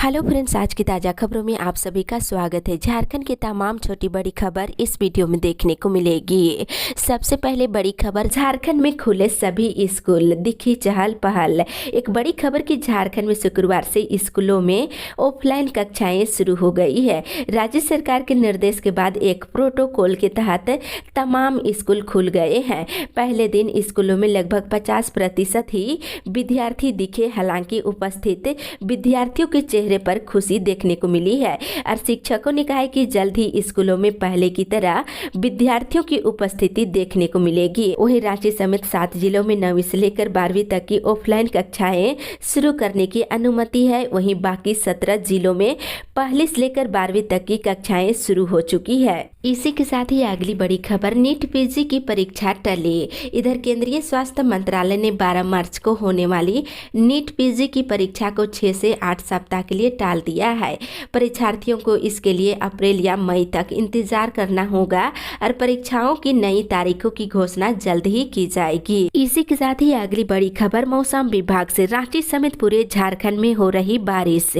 Hello friends, आज की ताज़ा खबरों में आप सभी का स्वागत है। झारखंड की तमाम छोटी बड़ी खबर इस वीडियो में देखने को मिलेगी। सबसे पहले बड़ी खबर, झारखंड में खुले सभी स्कूल, दिखी चहल पहल। एक बड़ी खबर कि झारखंड में शुक्रवार से स्कूलों में ऑफलाइन कक्षाएं शुरू हो गई है। राज्य सरकार के निर्देश के बाद एक प्रोटोकॉल के तहत तमाम स्कूल खुल गए हैं। पहले दिन स्कूलों में लगभग 50% ही विद्यार्थी दिखे। हालांकि उपस्थित विद्यार्थियों के चेहरे पर खुशी देखने को मिली है और शिक्षकों ने कहा है कि जल्द ही स्कूलों में पहले की तरह विद्यार्थियों की उपस्थिति देखने को मिलेगी। वहीं रांची समेत 7 जिलों में 9वीं से लेकर 12वीं तक की ऑफलाइन कक्षाएं शुरू करने की अनुमति है। वहीं बाकी 17 जिलों में पहली से लेकर 12वीं तक की कक्षाएं शुरू हो चुकी है। इसी के साथ ही अगली बड़ी खबर, नीट पीजी की परीक्षा टली। इधर केंद्रीय स्वास्थ्य मंत्रालय ने 12 मार्च को होने वाली नीट पीजी की परीक्षा को 6 से 8 सप्ताह के लिए टाल दिया है। परीक्षार्थियों को इसके लिए अप्रैल या मई तक इंतजार करना होगा और परीक्षाओं की नई तारीखों की घोषणा जल्द ही की जाएगी। इसी के साथ ही अगली बड़ी खबर, मौसम विभाग से रांची समेत पूरे झारखंड में हो रही बारिश।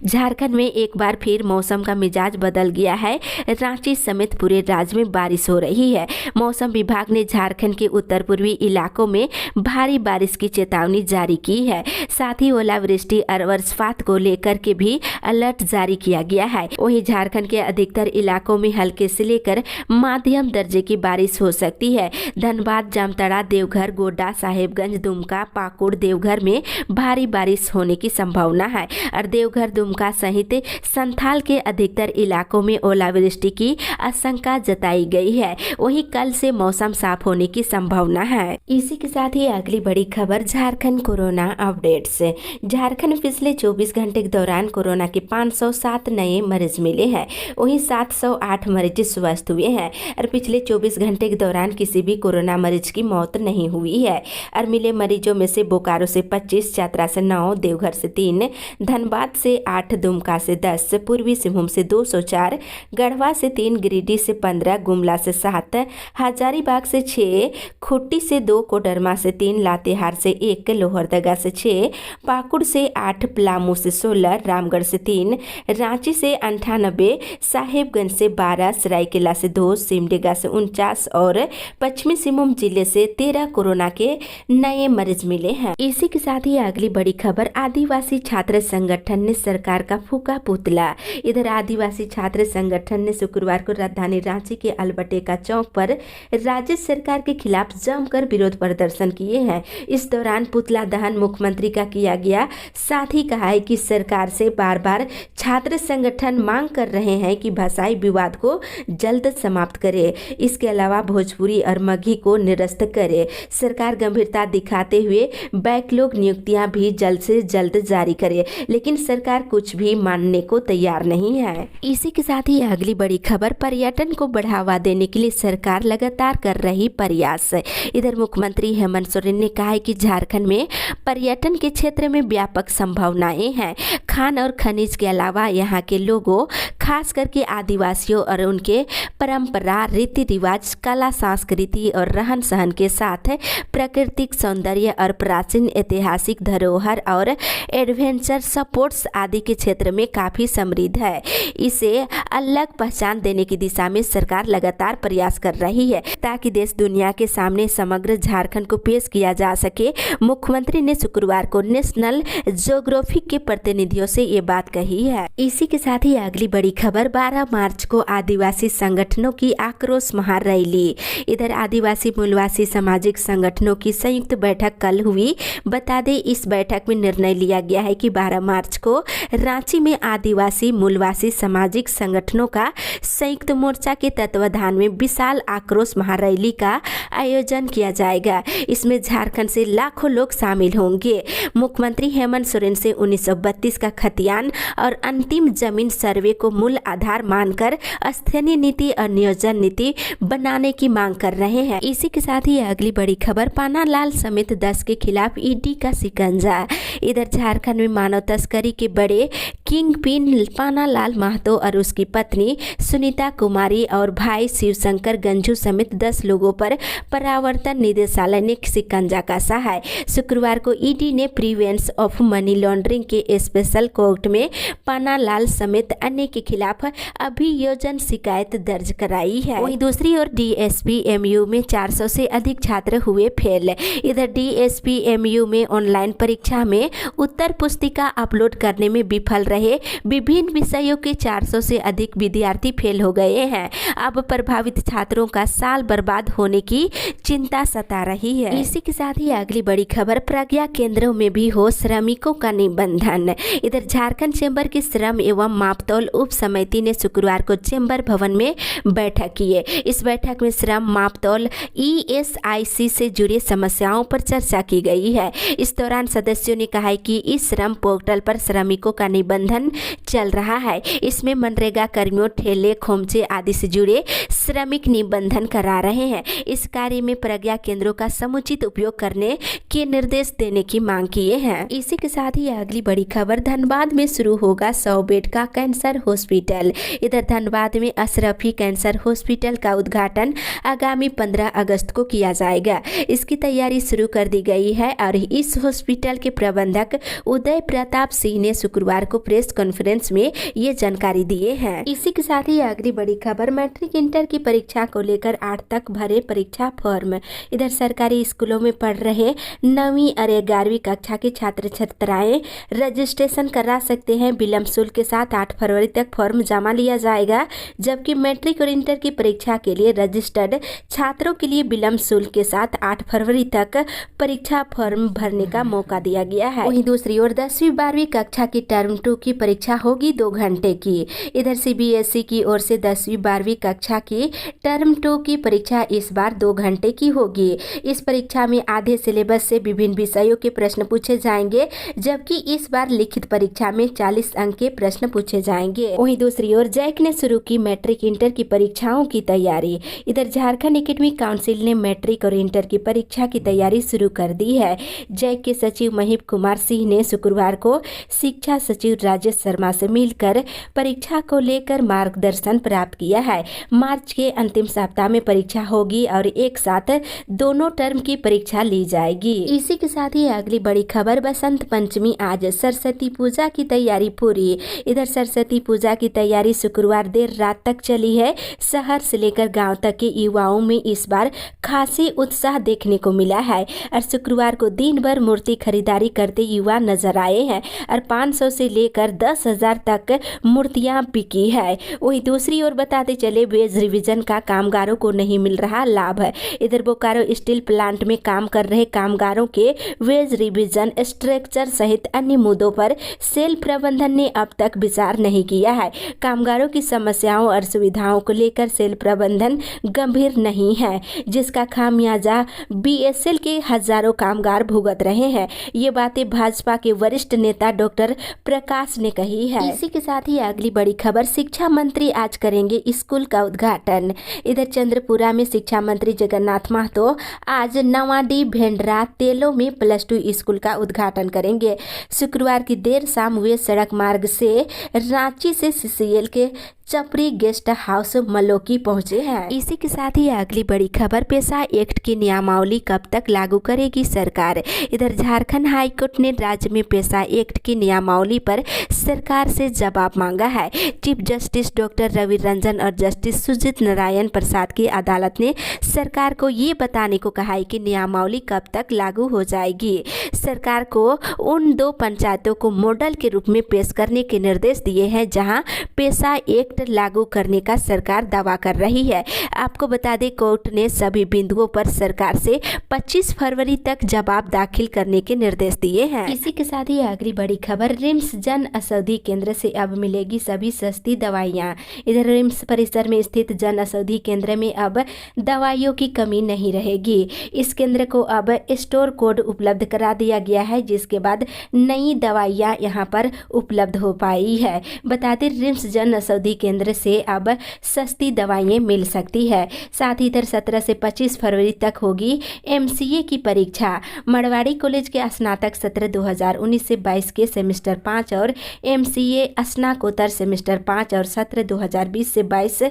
झारखंड में एक बार फिर मौसम का मिजाज बदल गया है। रांची समेत पूरे राज्य में बारिश हो रही है। मौसम विभाग ने झारखंड के उत्तर पूर्वी इलाकों में भारी बारिश की चेतावनी जारी की है। साथ ही ओलावृष्टि और वज्रपात को लेकर के भी अलर्ट जारी किया गया है। वहीं झारखंड के अधिकतर इलाकों में हल्के से लेकर मध्यम दर्जे की बारिश हो सकती है। धनबाद, जामताड़ा, देवघर, गोड्डा, साहेबगंज, दुमका, पाकुड़, देवघर में भारी बारिश होने की संभावना है और देवघर, दुमका सहित संथाल के अधिकतर इलाकों में ओलावृष्टि की आशंका जताई गई है। वहीं कल से मौसम साफ होने की संभावना है। इसी के साथ ही अगली बड़ी खबर, झारखंड कोरोना अपडेट्स। झारखंड पिछले 24 घंटे के दौरान कोरोना के 507 नए मरीज मिले हैं। वहीं 708 मरीज स्वस्थ हुए हैं और पिछले 24 घंटे के दौरान किसी भी कोरोना मरीज की मौत नहीं हुई है। और मिले मरीजों में से बोकारो से 25, चतरा से 9, देवघर से 3, धनबाद से 8, दुमका से 10, पूर्वी सिंहभूम से 204, गढ़वा से 3, गिरिडीह से 15, गुमला से 7, हजारीबाग से 6, खूंटी से 2, कोडरमा से 3, लातेहार से 1, लोहरदगा से 6, पाकुड़ से 8, पलामू से 16, रामगढ़ से 3, रांची से 98, साहेबगंज से 12, सरायकेला से 2, सिमडेगा से 49 और पश्चिमी सिंहभूम जिले से 13 कोरोना के नए मरीज मिले हैं। इसी के साथ ही अगली बड़ी खबर, आदिवासी छात्र संगठन ने सरकार का फूका पुतला। इधर आदिवासी छात्र संगठन ने शुक्रवार को राजधानी रांची के अलबटेका चौक पर राज्य सरकार के खिलाफ जमकर विरोध प्रदर्शन किए हैं। इस दौरान पुतला दहन मुख्यमंत्री का किया गया। साथ ही कहा है कि सरकार से बार बार छात्र संगठन मांग कर रहे हैं कि भाषाई विवाद को जल्द समाप्त करे। इसके अलावा भोजपुरी और मगही को निरस्त करे। सरकार गंभीरता दिखाते हुए बैकलॉग नियुक्तियां भी जल्द से जल्द जारी करे, लेकिन सरकार कुछ भी मानने को तैयार नहीं है। इसी के साथ ही अगली बड़ी खबर, पर्यटन को बढ़ावा देने के लिए सरकार लगातार कर रही प्रयास। इधर मुख्यमंत्री हेमंत सोरेन ने कहा है कि झारखंड में पर्यटन के क्षेत्र में व्यापक संभावनाएं हैं। खान और खनिज के अलावा यहाँ के लोगों, खास करके आदिवासियों और उनके परंपरा, रीति रिवाज, कला, संस्कृति और रहन सहन के साथ प्राकृतिक सौंदर्य और प्राचीन ऐतिहासिक धरोहर और एडवेंचर स्पोर्ट्स आदि के क्षेत्र में काफी समृद्ध है। इसे अलग पहचान देने की दिशा में सरकार लगातार प्रयास कर रही है ताकि देश दुनिया के सामने समग्र झारखंड को पेश किया जा सके। मुख्यमंत्री ने शुक्रवार को नेशनल ज्योग्राफिक के प्रतिनिधियों से ये बात कही है। इसी के साथ ही अगली बड़ी खबर, 12 मार्च को आदिवासी संगठनों की आक्रोश महारैली। इधर आदिवासी मूलवासी सामाजिक संगठनों की संयुक्त बैठक कल हुई। बता दें, इस बैठक में निर्णय लिया गया है कि 12 मार्च को रांची में आदिवासी मूलवासी सामाजिक संगठनों का संयुक्त मोर्चा के तत्वाधान में विशाल आक्रोश महारैली का आयोजन किया जाएगा। इसमें झारखंड से लाखों लोग शामिल होंगे। मुख्यमंत्री हेमंत सोरेन से 1932 का खतियान और अंतिम जमीन सर्वे को मूल आधार मानकर स्थानीय नीति और नियोजन नीति बनाने की मांग कर रहे हैं। इसी के साथ ही अगली बड़ी खबर, पानालाल समेत 10 के खिलाफ ईडी का शिकंजा। इधर झारखंड में मानव तस्करी के बड़े किंग पिन पानालाल महतो और उसकी पत्नी सुनीता कुमारी और भाई शिवशंकर गंजू समेत 10 लोगों पर प्रवर्तन निदेशालय ने शिकंजा कसा है। शुक्रवार को ईडी ने प्रिवेंशन ऑफ मनी लॉन्ड्रिंग के स्पेशल कोर्ट में पानालाल समेत अन्य के खिलाफ अभियोजन शिकायत दर्ज कराई है। वहीं दूसरी ओर डीएसपी एमयू में 400 से अधिक छात्र हुए फेल। इधर डीएसपी एमयू में ऑनलाइन परीक्षा में उत्तर पुस्तिका अपलोड करने में विफल रहे विभिन्न विषयों के 400 से अधिक विद्यार्थी फेल हो गए हैं। अब प्रभावित छात्रों का साल बर्बाद होने की चिंता सता रही है। इसी के साथ ही अगली बड़ी खबर, प्रज्ञा केंद्रों में भी हो श्रमिकों का निबंधन। इधर झारखंड चेंबर की श्रम एवं मापतौल उप समिति ने शुक्रवार को चेंबर भवन में बैठक की है। इस बैठक में श्रम मापतौल ईएसआईसी से जुड़ी समस्याओं पर चर्चा की गई है। इस दौरान सदस्यों ने कहा है कि इस श्रम पोर्टल पर श्रमिकों का निबंधन चल रहा है। इसमें मनरेगा कर्मियों, ठेले, खोमचे आदि से जुड़े श्रमिक निबंधन करा रहे हैं। इस कार्य में प्रज्ञा केंद्रों का समुचित उपयोग करने के निर्देश देने की मांग किए हैं। इसी के साथ ही अगली बड़ी खबर, धनबाद में शुरू होगा 100 बेड का कैंसर हॉस्पिटल। इधर धनबाद में अशरफी कैंसर हॉस्पिटल का उद्घाटन आगामी 15 अगस्त को किया जाएगा। इसकी तैयारी शुरू कर दी गई है और इस हॉस्पिटल के प्रबंधक उदय प्रताप सिंह ने शुक्रवार को प्रेस कॉन्फ्रेंस में ये जानकारी दिए हैं। इसी के साथ ही अगली बड़ी खबर, मैट्रिक इंटर की परीक्षा को लेकर 8 तक भरे परीक्षा फॉर्म। इधर सरकारी स्कूलों में पढ़ रहे 9वीं और 11वीं कक्षा के छात्र छात्राएं रजिस्ट्रेशन करा सकते हैं। विलंब शुल्क के साथ 8 फरवरी तक फॉर्म जमा लिया जाएगा, जबकि मैट्रिक और इंटर की परीक्षा के लिए रजिस्टर्ड छात्रों के लिए विलंब शुल्क के साथ 8 फरवरी तक परीक्षा फॉर्म भरने का मौका दिया गया है। वहीं दूसरी ओर 10वीं 12वीं कक्षा की टर्म 2 की परीक्षा होगी 2 घंटे की। इधर सीबीएसई की ओर से 10वीं 12वीं कक्षा की टर्म 2 की परीक्षा इस बार 2 घंटे की होगी। इस परीक्षा में आधे सिलेबस से विभिन्न विषयों के प्रश्न पूछे जाएंगे, जबकि इस बार लिखित परीक्षा में 40 अंक के प्रश्न पूछे जाएंगे। वहीं दूसरी ओर जैक ने शुरू की मैट्रिक इंटर की परीक्षाओं की तैयारी। इधर झारखंड एकेडमिक काउंसिल ने मैट्रिक और इंटर की परीक्षा की तैयारी शुरू कर दी है। जैक के सचिव महीप कुमार सिंह ने शुक्रवार को शिक्षा सचिव राजेश शर्मा से मिलकर परीक्षा को लेकर मार्गदर्शन प्राप्त किया है। मार्च के अंतिम सप्ताह में परीक्षा होगी और एक साथ दोनों टर्म की परीक्षा ली जाएगी। इसी के साथ ही अगली बड़ी खबर, बसंत पंचमी आज, सरस्वती पूजा की तैयारी पूरी। इधर सरस्वती पूजा की तैयारी शुक्रवार देर रात तक चली है। शहर से लेकर गांव तक के युवाओं में इस बार खासी उत्साह देखने को मिला है और शुक्रवार को दिन भर मूर्ति खरीदारी करते युवा नजर आए हैं और 500 से लेकर 10,000 तक मूर्तियां बिकी है। वहीं दूसरी ओर बताते चले, वेज रिवीजन का कामगारों को नहीं मिल रहा लाभ है। इधर बोकारो स्टील प्लांट में काम कर रहे कामगारों के वेज रिवीजन, स्ट्रक्चर सहित अन्य मुद्दों पर सेल प्रबंधन ने अब तक विचार नहीं किया है। कामगारों की समस्याओं और सुविधाओं को लेकर सेल प्रबंधन गंभीर नहीं है, जिसका खामियाजा बीएसएल के हजारों कामगार भुगत रहे हैं। ये बातें भाजपा के वरिष्ठ नेता डॉक्टर प्रकाश ने कही है। इसी के साथ ही अगली बड़ी खबर, शिक्षा मंत्री आज करेंगे स्कूल का उद्घाटन। इधर चंद्रपुरा में शिक्षा मंत्री जगन्नाथ महतो आज नवाडी भेंडरा तेलो में +2 स्कूल का उद्घाटन करेंगे। शुक्रवार की देर शाम वे सड़क मार्ग से रांची से सीसीएल के चपरी गेस्ट हाउस मलोकी पहुंचे हैं। इसी के साथ ही अगली बड़ी खबर, पेशा एक्ट की नियमावली कब तक लागू करेगी सरकार। इधर झारखंड हाईकोर्ट ने राज्य में पेशा एक्ट की नियमावली पर सरकार से जवाब मांगा है। Chief justice doctor Ravi Ranjan और जस्टिस सुजीत नारायण प्रसाद की अदालत ने सरकार को ये बताने को कहा है कि नियमावली कब तक लागू हो जाएगी। सरकार को उन 2 पंचायतों को मॉडल के रूप में पेश करने के निर्देश दिए हैं जहां पेशा एक्ट लागू करने का सरकार दावा कर रही है। आपको बता दें, कोर्ट ने सभी बिंदुओं पर सरकार से 25 फरवरी तक जवाब दाखिल करने के निर्देश दिए हैं। इसी के साथ ही अगली बड़ी खबर, रिम्स जन औषधि केंद्र से अब मिलेगी सभी सस्ती दवाइयां। इधर रिम्स परिसर में स्थित जन औषधि केंद्र में अब दवाइयों की कमी नहीं रहेगी। इस केंद्र को अब स्टोर कोड उपलब्ध करा दिया गया है, जिसके बाद नई दवाइयां यहां पर उपलब्ध हो पाई है। बता दें, रिम्स जन औषधि केंद्र से अब सस्ती दवाइयाँ मिल सकती है। साथ ही इधर 17 से 25 फरवरी तक होगी MCA की परीक्षा। मड़वाड़ी कॉलेज के स्नातक सत्र 2019 से 22 के सेमेस्टर 5 और MCA स्नाकोत्तर सेमेस्टर 5 और सत्र 2020 से 22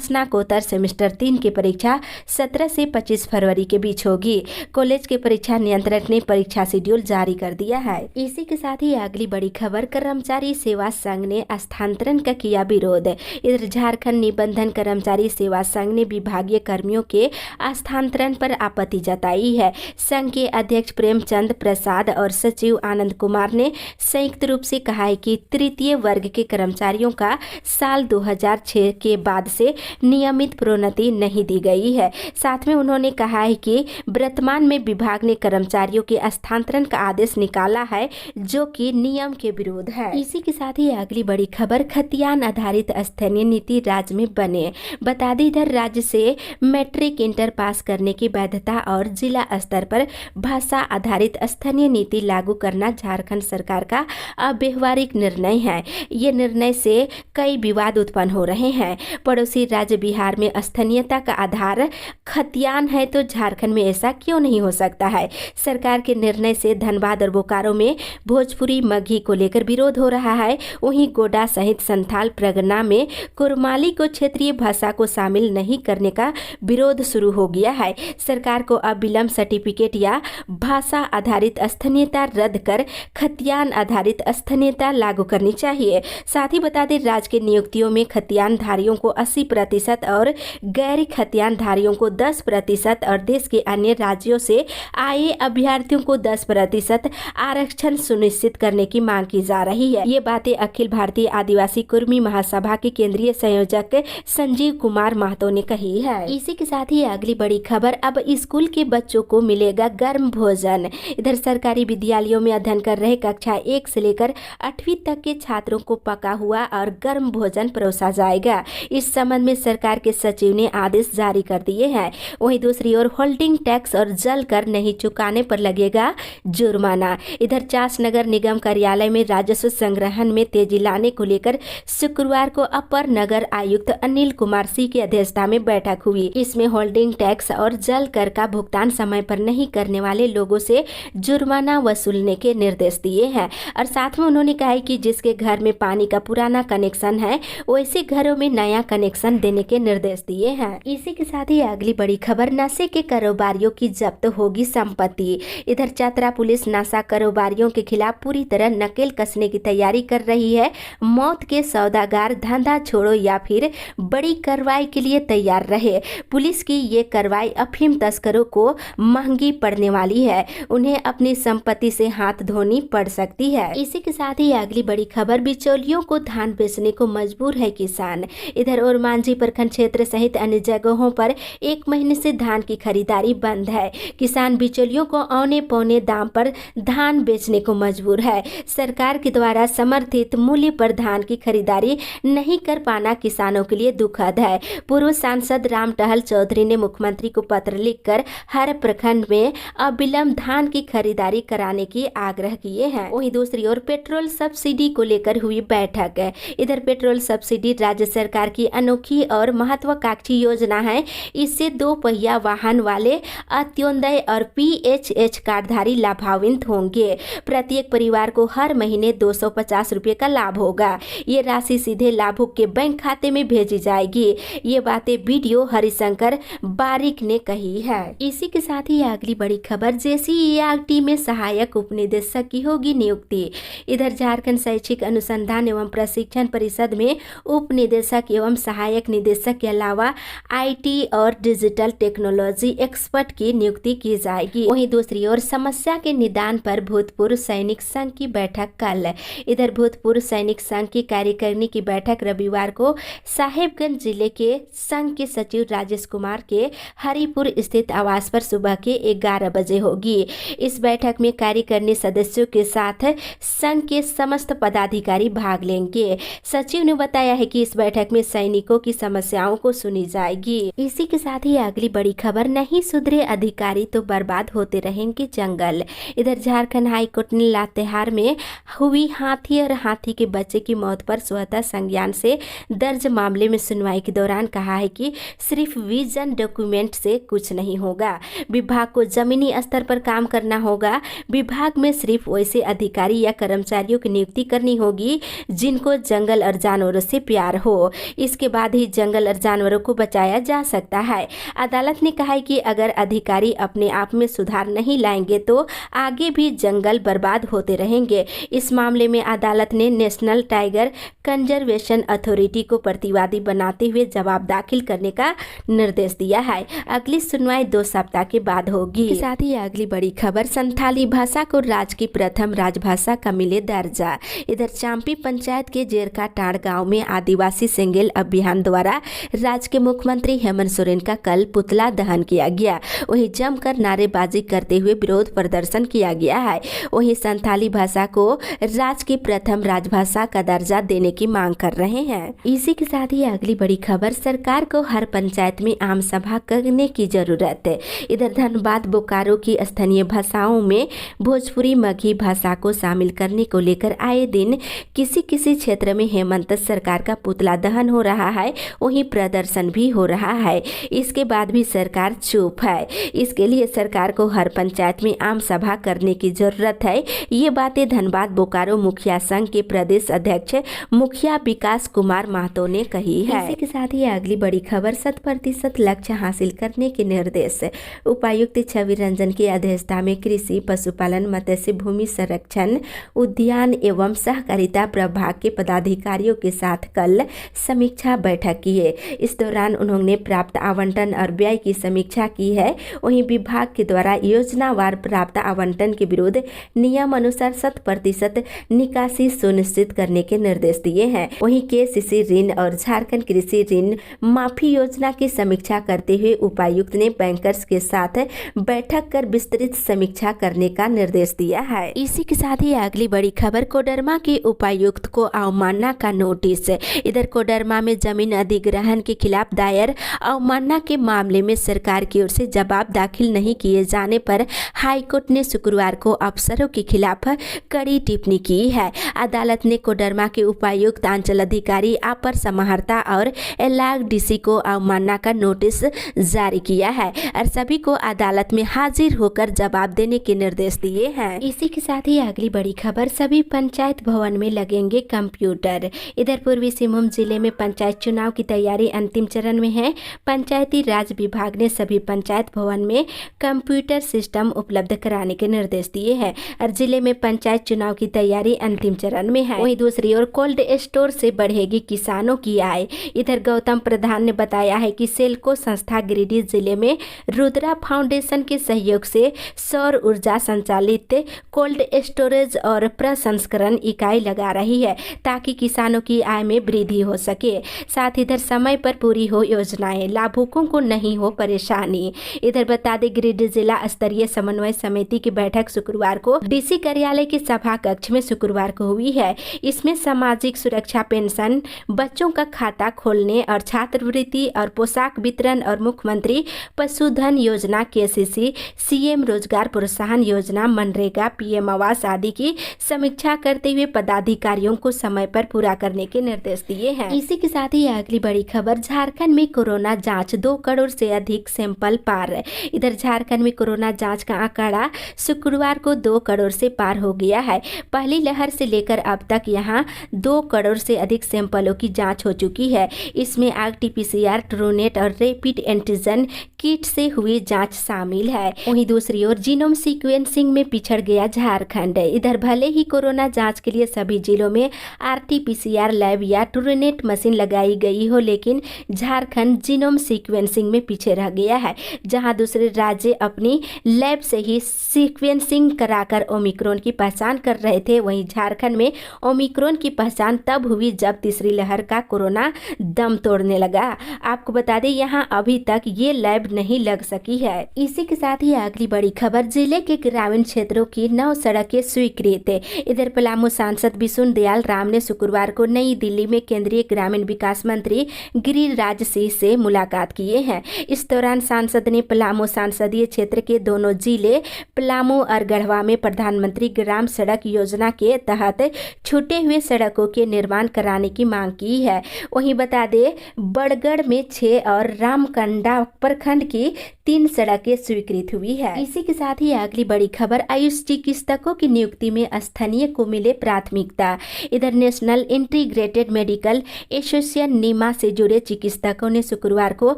स्नाकोत्तर सेमेस्टर 3 की परीक्षा 17 से 25 फरवरी के बीच होगी। कॉलेज के परीक्षा नियंत्रक ने परीक्षा शेड्यूल जारी कर दिया है। इसी के साथ ही अगली बड़ी खबर, कर्मचारी सेवा संघ ने स्थानांतरण का किया विरोध। इधर झारखंड निबंधन कर्मचारी सेवा संघ ने विभागीय कर्मियों के स्थानांतरण पर आपत्ति जताई है। संघ के अध्यक्ष प्रेमचंद प्रसाद और सचिव आनंद कुमार ने संयुक्त रूप से कहा है कि तृतीय वर्ग के कर्मचारियों का साल 2006 के बाद से नियमित प्रोन्नति नहीं दी गई है। साथ में उन्होंने कहा है कि वर्तमान में विभाग ने कर्मचारियों के स्थानांतरण का आदेश निकाला है जो कि नियम के विरुद्ध है। इसी के साथ ही अगली बड़ी खबर, खतियान आधारित स्थानीय नीति राज्य में बने। बता दें इधर राज्य से मैट्रिक इंटर पास करने की वैधता और जिला स्तर पर भाषा आधारित स्थानीय नीति लागू करना झारखंड सरकार का अव्यवहारिक निर्णय है। ये निर्णय से कई विवाद उत्पन्न हो रहे हैं। पड़ोसी राज्य बिहार में स्थानीयता का आधार खतियान है तो झारखंड में ऐसा क्यों नहीं हो सकता है। सरकार के निर्णय से धनबाद और बोकारो में भोजपुरी मगही को लेकर विरोध हो रहा है। वहीं गोडा सहित संथाल परगना में कुरमाली को क्षेत्रीय भाषा को शामिल नहीं करने का विरोध शुरू हो गया है। सरकार को अब विलंब सर्टिफिकेट या भाषा आधारित स्थानीयता रद्द कर खतियान आधारित स्थानीयता लागू करनी चाहिए। साथ ही बता दें राज्य के नियुक्तियों में खतियान धारियों को 80% और गैर खतियान धारियों को 10% और देश के अन्य राज्यों से आए अभ्यर्थियों को 10% आरक्षण सुनिश्चित करने की मांग की जा रही है। ये बातें अखिल भारतीय आदिवासी कुर्मी महासभा के केंद्रीय संयोजक संजीव कुमार महतो ने कही है। इसी के साथ ही अगली बड़ी खबर, अब स्कूल के बच्चों को मिलेगा गर्म भोजन। इधर सरकारी विद्यालयों में अध्ययन कर रहे कक्षा 1 से लेकर 8वीं तक के छात्रों को पका हुआ और गर्म भोजन परोसा जाएगा। इस संबंध में सरकार के सचिव ने आदेश जारी कर दिए हैं। वहीं दूसरी ओर होल्डिंग टैक्स और जल कर नहीं चुकाने पर लगेगा जुर्माना। इधर चास नगर निगम कार्यालय में राजस्व संग्रहण में तेजी लाने को लेकर शुक्रवार को अपर नगर आयुक्त अनिल कुमार सिंह की अध्यक्षता में बैठक हुई। इसमें होल्डिंग टैक्स और जल कर का भुगतान समय पर नहीं करने वाले लोगों से जुर्माना वसूलने के निर्देश दिए हैं। और साथ में उन्होंने कहा कि जिसके घर में पानी का पुराना कनेक्शन है वैसे घरों में नया कनेक्शन देने के निर्देश दिए हैं। इसी के साथ ही अगली बड़ी खबर, नशे के कारोबारियों की जब्त होगी संपत्ति। इधर चतरा पुलिस नशा कारोबारियों के खिलाफ पूरी तरह नकेल कसने की तैयारी कर रही है। मौत के सौदागर धंधा छोड़ो या फिर बड़ी कार्रवाई के लिए तैयार रहे। पुलिस की ये कार्रवाई अफीम तस्करों को महंगी पड़ने वाली है। उन्हें अपनी संपत्ति से हाथ धोनी पड़ सकती है। इसी के साथ ही अगली बड़ी खबर, बिचौलियों को धान बेचने को मजबूर है किसान। इधर ओरमांझी प्रखंड क्षेत्र सहित अन्य जगहों पर 1 महीने से धान की खरीदारी बंद है। किसान बिचौलियों को औने पौने दाम पर धान बेचने को मजबूर है। सरकार के द्वारा समर्थित मूल्य पर धान की खरीदारी नहीं कर पाना किसानों के लिए दुखद है। पूर्व सांसद राम टहल चौधरी ने मुख्यमंत्री को पत्र लिखकर हर प्रखंड में अविलंब धान की खरीदारी कराने की आग्रह किए हैं। वहीं दूसरी ओर पेट्रोल सब्सिडी को लेकर हुई बैठक है। इधर पेट्रोल सब्सिडी राज्य सरकार की अनोखी और महत्वाकांक्षी योजना है। इससे 2 पहिया वाहन वाले अंत्योदय और PHH कार्डधारी लाभान्वित होंगे। प्रत्येक परिवार को हर महीने 250 रुपये का लाभ होगा। ये राशि सीधे लाभुक के बैंक खाते में भेजी जाएगी। ये बातें वीडियो हरिशंकर बारिक ने कही है। इसी के साथ ही अगली बड़ी खबर, JCERT में सहायक उपनिदेशक की होगी नियुक्ति। इधर झारखंड शैक्षिक अनुसंधान एवं प्रशिक्षण परिषद में उप निदेशक एवं सहायक निदेशक के अलावा IT और डिजिटल टेक्नोलॉजी एक्सपर्ट की नियुक्ति की जाएगी। वहीं दूसरी ओर समस्या के निदान पर भूतपूर्व सैनिक संघ की बैठक कल। इधर भूतपूर्व सैनिक संघ की कार्यकारिणी की बैठक रविवार को साहेबगंज जिले के संघ के सचिव राजेश कुमार के हरिपुर स्थित आवास पर सुबह के 11 बजे होगी। इस बैठक में कार्यकारिणी सदस्यों के साथ संघ के समस्त पदाधिकारी भाग लेंगे। सचिव ने बताया है कि इस बैठक में सैनिकों की समस्याओं को सुनी जाएगी। इसी के साथ ही अगली बड़ी खबर, नहीं सुधरे अधिकारी तो बर्बाद होते रहेंगे जंगल। इधर झारखंड हाईकोर्ट ने लातेहार में हुई हाथी और हाथी के बच्चे की मौत पर स्वतः संज्ञान से दर्ज मामले में सुनवाई के दौरान कहा है कि सिर्फ विजन डॉक्यूमेंट से कुछ नहीं होगा। विभाग को जमीनी स्तर पर काम करना होगा। विभाग में सिर्फ वैसे अधिकारी या कर्मचारियों की नियुक्ति करनी होगी जिनको जंगल और जानवरों से प्यार हो। इसके बाद ही जंगल और जानवरों को बचाया जा सकता है। अदालत ने कहा है कि अगर अधिकारी अपने आप में सुधार नहीं लाएंगे तो आगे भी जंगल बर्बाद होते रहेंगे। इस मामले में अदालत ने नेशनल टाइगर कंजर्वेशन अथॉरिटी को प्रतिवादी बनाते हुए जवाब दाखिल करने का निर्देश दिया है। अगली सुनवाई 2 सप्ताह के बाद होगी। इसके साथ ही अगली बड़ी खबर, संथाली भाषा को राज्य की प्रथम राजभाषा का मिले दर्जा। इधर चांपी पंचायत के जेरका टाड़ गांव में आदिवासी सेंगेल अभियान द्वारा राज्य के मुख्यमंत्री हेमंत सोरेन का कल पुतला दहन किया गया। वहीं जमकर नारेबाजी करते हुए विरोध प्रदर्शन किया गया है। वहीं संथाली भाषा को राज्य की प्रथम राजभाषा का दर्जा देने की मांग कर रहे हैं। इसी के साथ ही अगली बड़ी खबर, सरकार को हर पंचायत में आम सभा करने की जरूरत है। इधर धनबाद बोकारो की स्थानीय भाषाओं में भोजपुरी मगही भाषा को शामिल करने को लेकर आए दिन किसी क्षेत्र में हेमंत सरकार का पुतला दहन हो रहा है, वहीं प्रदर्शन भी हो रहा है। इसके बाद भी सरकार चुप है। इसके लिए सरकार को हर पंचायत में आम सभा करने की जरूरत है। ये बातें धनबाद बोकारो मुखिया संघ के प्रदेश अध्यक्ष मुखिया विकास कुमार महतो ने कही है। इसी के साथ ही अगली बड़ी खबर, 100% लक्ष्य हासिल करने के निर्देश। उपायुक्त छवि रंजन की अध्यक्षता में कृषि, पशुपालन, मत्स्य, भूमि संरक्षण, उद्यान एवं सहकारिता प्रभाग के पदाधिकारियों के साथ कल समीक्षा बैठक की है। इस दौरान उन्होंने प्राप्त आवंटन और व्यय की समीक्षा की है। वहीं विभाग के द्वारा योजनावार प्राप्त आवंटन के विरुद्ध नियम अनुसार 100% निकासी सुनिश्चित करने के निर्देश दिए हैं। वहीं केसीसी ऋण और झारखंड कृषि ऋण माफी योजना की समीक्षा करते हुए उपायुक्त ने बैंकर्स के साथ बैठक कर विस्तृत समीक्षा करने का निर्देश दिया है। इसी के साथ ही अगली बड़ी खबर, कोडरमा के उपायुक्त को अवमानना का नोटिस। इधर कोडरमा में जमीन अधिग्रहण के खिलाफ दायर अवमानना के मामले में सरकार की ओर से जवाब दाखिल नहीं किए जाने पर हाईकोर्ट ने शुक्रवार को अफसरों के खिलाफ कड़ी टिप्पणी की है। अदालत ने कोडरमा के उपायुक्त, अंचल अधिकारी, अपर समाहर्ता और एलआरडीसी को अवमानना का नोटिस जारी किया है और सभी को अदालत में हाजिर होकर जवाब देने के निर्देश दिए हैं। इसी के साथ ही अगली बड़ी खबर, सभी पंचायत भवन में लगेंगे कंप्यूटर। इधर पूर्वी सिंहभूम जिले में पंचायत चुनाव की तैयारी अंतिम चरण में है। पंचायती राज विभाग ने सभी पंचायत भवन में कंप्यूटर सिस्टम उपलब्ध कराने के निर्देश दिए हैं और जिले में पंचायत चुनाव की तैयारी अंतिम चरण में है। वहीं दूसरी ओर कोल्ड स्टोर से बढ़ेगी किसानों की आय। इधर गौतम प्रधान ने बताया है कि सेल्को संस्था गिरिडीह जिले में रुद्रा फाउंडेशन के सहयोग से सौर ऊर्जा संचालित कोल्ड स्टोरेज और प्रसंस्करण इकाई लगा रही है ताकि किसानों की आय में वृद्धि हो सके। साथ इधर समय पर पूरी हो योजनाएं, लाभुकों को नहीं हो परेशानी। इधर बता दें, गिरिडीह जिला स्तरीय समन्वय समिति की बैठक शुक्रवार को डीसी कार्यालय के सभा कक्ष में शुक्रवार को हुई है। इसमें सामाजिक सुरक्षा पेंशन, बच्चों का खाता खोलने और छात्रवृत्ति और पोशाक वितरण और मुख्यमंत्री पशुधन योजना, केसीसी, सीएम रोजगार प्रोत्साहन योजना, मनरेगा, पीएम आवास आदि की समीक्षा करते हुए पदाधिकारियों को समय पर पूरा करने के निर्देश दिए हैं। इसी के साथ ही अगली बड़ी खबर, झारखंड में कोरोना जांच 2 करोड़ से अधिक सैंपल पार। इधर झारखंड में कोरोना जांच का आंकड़ा शुक्रवार को 2 करोड़ से पार हो गया है। पहली लहर से लेकर अब तक यहां 2 करोड़ से अधिक सैंपलों की जांच हो चुकी है। इसमें आरटीपीसीआर, ट्रूनेट और रैपिड एंटीजन किट से हुई जांच शामिल है। वहीं दूसरी ओर जीनोम सीक्वेंसिंग में पिछड़ गया झारखंड। इधर भले ही कोरोना जांच के लिए सभी जिलों में आरटीपीसीआर लैब या ट्रूनेट मशीन लगाई गई हो, लेकिन झारखंड जीनोम सीक्वेंसिंग में पीछे रह गया है। जहां दूसरे राज्य अपनी लैब से ही सीक्वेंसिंग कराकर ओमिक्रॉन की पहचान कर रहे थे, वहीं झारखंड में ओमिक्रॉन की पहचान तब हुई जब तीसरी लहर का कोरोना दम तोड़ने लगा। आपको बता दें, यहां अभी तक ये लैब नहीं लग सकी है। इसी के साथ ही अगली बड़ी खबर, जिले के ग्रामीण क्षेत्रों की 9 सड़कें स्वीकृत। इधर पलामू सांसद विष्णु दयाल राम ने शुक्रवार को नई दिल्ली में केंद्रीय ग्रामीण विकास मंत्री गिरिराज सिंह से मुलाकात किए हैं। इस दौरान सांसद ने पलामू संसदीय क्षेत्र के दोनों जिले पलामू और गढ़वा में प्रधानमंत्री ग्राम सड़क योजना के तहत छूटे हुए सड़कों के निर्माण कराने की मांग की है। वहीं बता दें, बड़गढ़ में 6 और रामकंडा प्रखंड की 3 सड़कें स्वीकृत हुई है। इसी के साथ ही अगली बड़ी खबर, आयुष चिकित्सकों की नियुक्ति में स्थानीय को मिले प्राथमिकता। इधर नेशनल इंटीग्रेटेड मेडिकल एसोसिएशन नीमा से जुड़े चिकित्सकों ने शुक्रवार को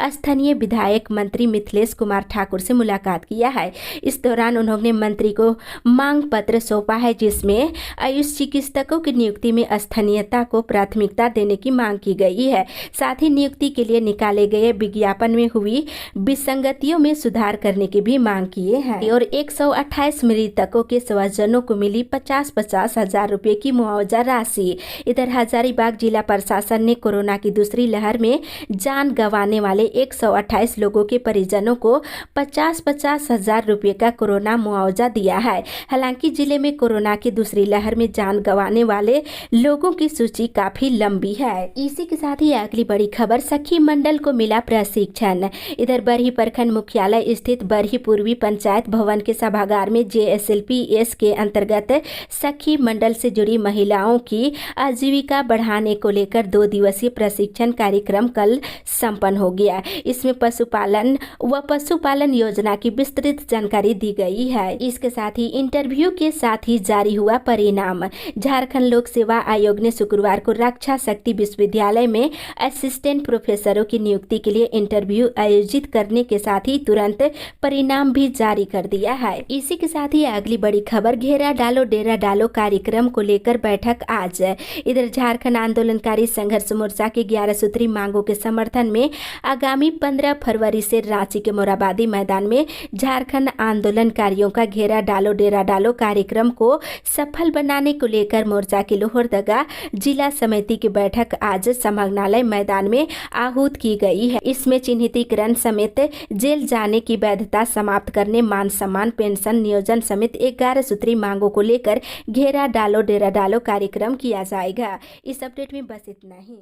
स्थानीय विधायक मंत्री मिथिलेश कुमार ठाकुर से मुलाकात किया है। इस दौरान उन्होंने मंत्री को मांग पत्र सौंपा है, जिसमें आयुष चिकित्सकों की नियुक्ति में स्थानीयता को प्राथमिकता देने की मांग की गई है। साथ ही नियुक्ति के लिए निकाले गए विज्ञापन में हुई विसंगतियों में सुधार करने की भी मांग किए हैं। और 128 मृतकों के स्वजनों को मिली 50-50 हजार रुपए की मुआवजा राशि। इधर हजारीबाग जिला प्रशासन ने कोरोना की दूसरी लहर में जान गंवाने वाले 128 लोगों के परिजनों को 50-50 हजार रुपए का कोरोना मुआवजा दिया है। हालांकि जिले में कोरोना की दूसरी लहर में जान गंवाने वाले लोगों की सूची काफी लंबी है। इसी के साथ ही अगली बड़ी खबर, सखी मंडल को मिला प्रशिक्षण। इधर बरही प्रखंड मुख्यालय स्थित बरही पूर्वी पंचायत भवन के सभागार में JSLPS के अंतर्गत सखी मंडल से जुड़ी महिलाओं की आजीविका बढ़ाने को लेकर 2 दिवसीय प्रशिक्षण कार्यक्रम कल संपन्न हो गया। इसमें पशुपालन योजना की विस्तृत जानकारी दी गई है। इसके साथ ही इंटरव्यू के साथ ही जारी हुआ परिणाम। झारखंड लोक सेवा आयोग ने शुक्रवार को रक्षा शक्ति विश्वविद्यालय में असिस्टेंट प्रोफेसरों की नियुक्ति के लिए इंटरव्यू आयोजित करने के साथ ही तुरंत परिणाम भी जारी कर दिया है। इसी के साथ ही अगली बड़ी खबर, घेरा डालो डेरा डालो कार्यक्रम को लेकर बैठक आज। इधर झारखंड आंदोलनकारी संघर्ष मोर्चा के 11 सूत्री मांगों के समर्थन में आगामी 15 फरवरी से रांची के मोराबादी मैदान में झारखंड आंदोलनकारियों का घेरा डालो डेरा डालो कार्यक्रम को सफल बनाने को लेकर मोर्चा की लोहरदगा जिला समिति की बैठक आज समाहरणालय मैदान में आहूत की गई है। इसमें चिन्हितीकरण समेत जेल जाने की वैधता समाप्त करने, मान सम्मान, पेंशन, नियोजन समेत 11 सूत्री मांगों को लेकर घेरा डालो डेरा डालो कार्यक्रम किया जाएगा। इस अपडेट में बस इतना ही।